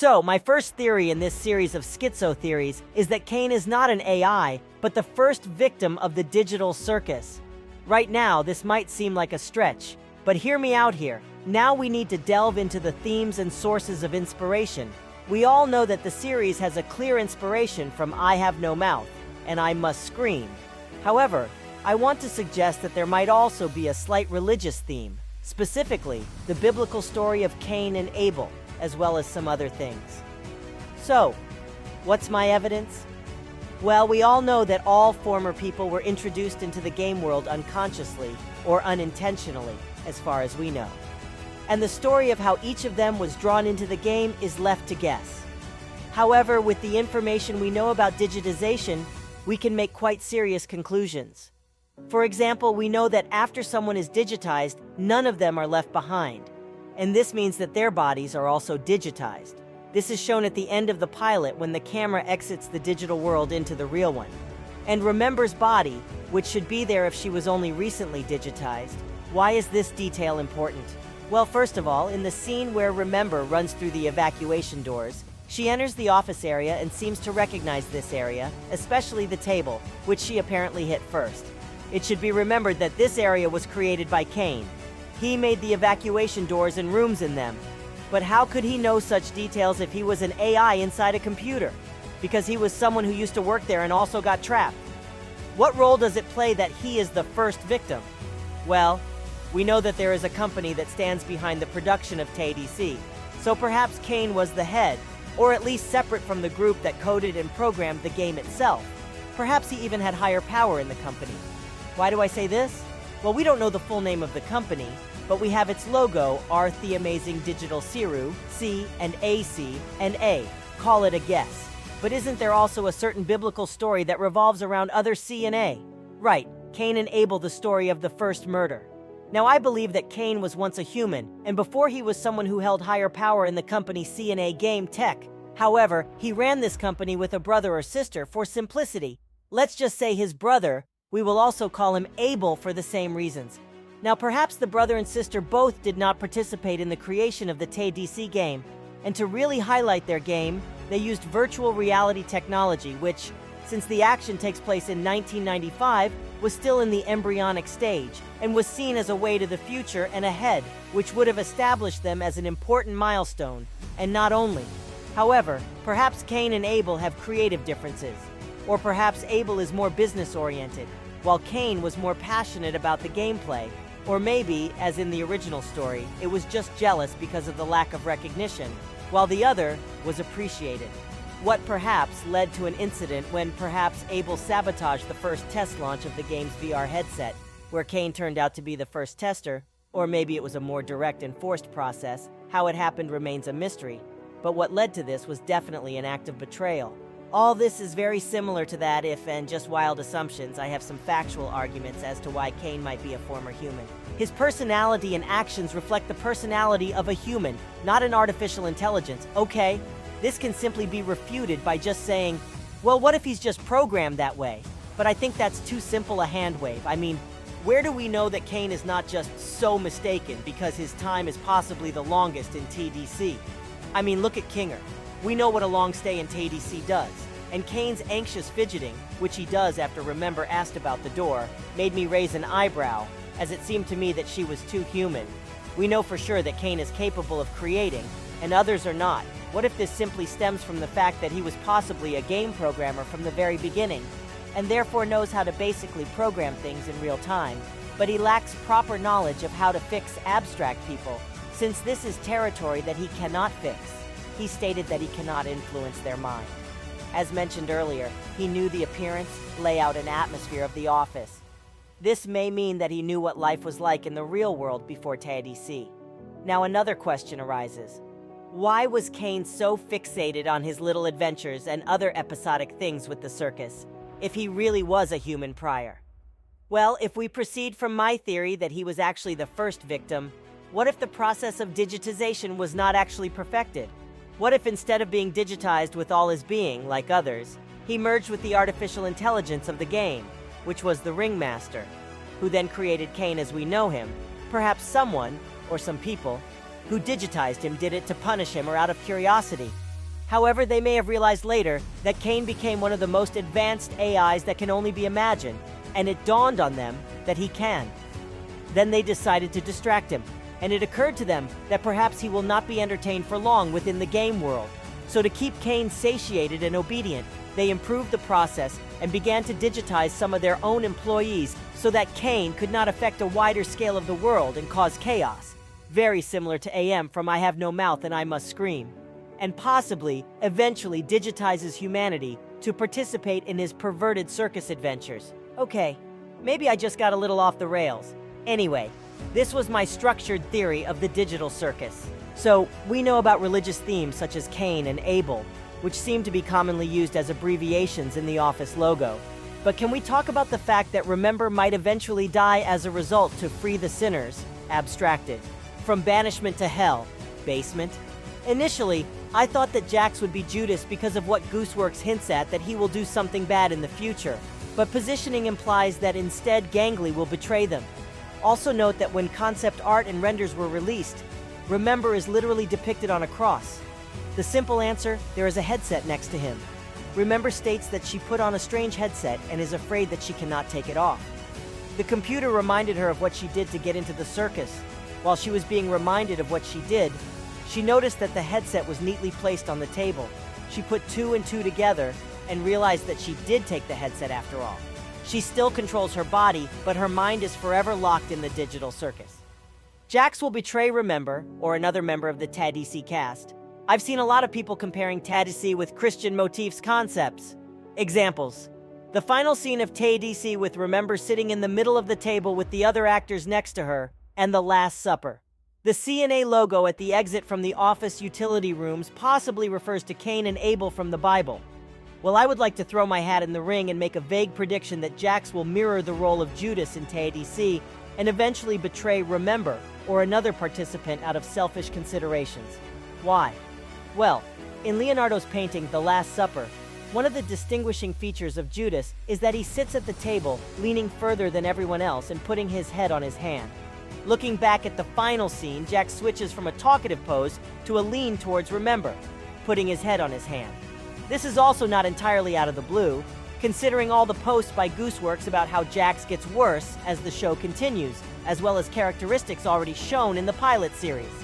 So, my first theory in this series of schizo theories is that Caine is not an AI, but the first victim of the digital circus. Right now, this might seem like a stretch, but hear me out here. Now we need to delve into the themes and sources of inspiration. We all know that the series has a clear inspiration from I Have No Mouth and I Must Scream. However, I want to suggest that there might also be a slight religious theme, specifically the biblical story of Cain and Abel, as well as some other things. So, what's my evidence? Well, we all know that all former people were introduced into the game world unconsciously or unintentionally, as far as we know. And the story of how each of them was drawn into the game is left to guess. However, with the information we know about digitization, we can make quite serious conclusions. For example, we know that after someone is digitized, none of them are left behind. And this means that their bodies are also digitized. This is shown at the end of the pilot when the camera exits the digital world into the real one. And Remember's body, which should be there if she was only recently digitized. Why is this detail important? Well, first of all, in the scene where Remember runs through the evacuation doors, she enters the office area and seems to recognize this area, especially the table, which she apparently hit first. It should be remembered that this area was created by Caine. He made the evacuation doors and rooms in them. But how could he know such details if he was an AI inside a computer? Because he was someone who used to work there and also got trapped. What role does it play that he is the first victim? Well, we know that there is a company that stands behind the production of TDC, so perhaps Caine was the head, or at least separate from the group that coded and programmed the game itself. Perhaps he even had higher power in the company. Why do I say this? Well, we don't know the full name of the company, but we have its logo, The Amazing Digital Circus, C and AC and A. Call it a guess. But isn't there also a certain biblical story that revolves around other C and A? Right, Cain and Abel, the story of the first murder. Now, I believe that Cain was once a human, and before he was someone who held higher power in the company C&A Game Tech. However, he ran this company with a brother or sister for simplicity. Let's just say his brother. We will also call him Abel for the same reasons. Now, perhaps the brother and sister both did not participate in the creation of the TDC game, and to really highlight their game, they used virtual reality technology, which, since the action takes place in 1995, was still in the embryonic stage, and was seen as a way to the future and ahead, which would have established them as an important milestone, and not only. However, perhaps Cain and Abel have creative differences, or perhaps Abel is more business-oriented, while Cain was more passionate about the gameplay, or maybe, as in the original story, it was just jealous because of the lack of recognition, while the other was appreciated. What perhaps led to an incident when perhaps Abel sabotaged the first test launch of the game's VR headset, where Cain turned out to be the first tester, or maybe it was a more direct and forced process. How it happened remains a mystery, but what led to this was definitely an act of betrayal. All this is very similar to that if, and just wild assumptions, I have some factual arguments as to why Cain might be a former human. His personality and actions reflect the personality of a human, not an artificial intelligence, okay? This can simply be refuted by just saying, well, what if he's just programmed that way? But I think that's too simple a hand wave. I mean, where do we know that Cain is not just so mistaken because his time is possibly the longest in TDC? I mean, look at Kinger. We know what a long stay in TDC does. And Cain's anxious fidgeting, which he does after Remember asked about the door, made me raise an eyebrow, as it seemed to me that she was too human. We know for sure that Cain is capable of creating, and others are not. What if this simply stems from the fact that he was possibly a game programmer from the very beginning, and therefore knows how to basically program things in real time, but he lacks proper knowledge of how to fix abstract people, since this is territory that he cannot fix. He stated that he cannot influence their mind. As mentioned earlier, he knew the appearance, layout, and atmosphere of the office. This may mean that he knew what life was like in the real world before TDC. Now another question arises. Why was Cain so fixated on his little adventures and other episodic things with the circus, if he really was a human prior? Well, if we proceed from my theory that he was actually the first victim, what if the process of digitization was not actually perfected? What if instead of being digitized with all his being, like others, he merged with the artificial intelligence of the game, which was the Ringmaster, who then created Cain as we know him? Perhaps someone, or some people, who digitized him did it to punish him or out of curiosity. However, they may have realized later that Caine became one of the most advanced AIs that can only be imagined, and it dawned on them that he can. Then they decided to distract him, and it occurred to them that perhaps he will not be entertained for long within the game world. So to keep Caine satiated and obedient, they improved the process and began to digitize some of their own employees so that Caine could not affect a wider scale of the world and cause chaos. Very similar to AM from I Have No Mouth and I Must Scream. And possibly, eventually digitizes humanity to participate in his perverted circus adventures. Okay, maybe I just got a little off the rails. Anyway, this was my structured theory of the digital circus. So, we know about religious themes such as Cain and Abel, which seem to be commonly used as abbreviations in the office logo. But can we talk about the fact that Remember might eventually die as a result to free the sinners, abstracted, from banishment to hell, basement? Initially, I thought that Jax would be Judas because of what Gooseworks hints at that he will do something bad in the future, but positioning implies that instead Gangly will betray them. Also note that when concept art and renders were released, Remember is literally depicted on a cross. The simple answer, there is a headset next to him. Remember states that she put on a strange headset and is afraid that she cannot take it off. The computer reminded her of what she did to get into the circus. While she was being reminded of what she did, she noticed that the headset was neatly placed on the table. She put 2 and 2 together and realized that she did take the headset after all. She still controls her body, but her mind is forever locked in the digital circus. Jax will betray Remember, or another member of the TADC cast. I've seen a lot of people comparing TADC with Christian motifs concepts. Examples. The final scene of TADC with Remember sitting in the middle of the table with the other actors next to her, and The Last Supper. The CNA logo at the exit from the office utility rooms possibly refers to Cain and Abel from the Bible. Well, I would like to throw my hat in the ring and make a vague prediction that Jax will mirror the role of Judas in TADC and eventually betray Remember or another participant out of selfish considerations. Why? Well, in Leonardo's painting, The Last Supper, one of the distinguishing features of Judas is that he sits at the table, leaning further than everyone else and putting his head on his hand. Looking back at the final scene, Jax switches from a talkative pose to a lean towards Remember, putting his head on his hand. This is also not entirely out of the blue, considering all the posts by Gooseworks about how Jax gets worse as the show continues, as well as characteristics already shown in the pilot series.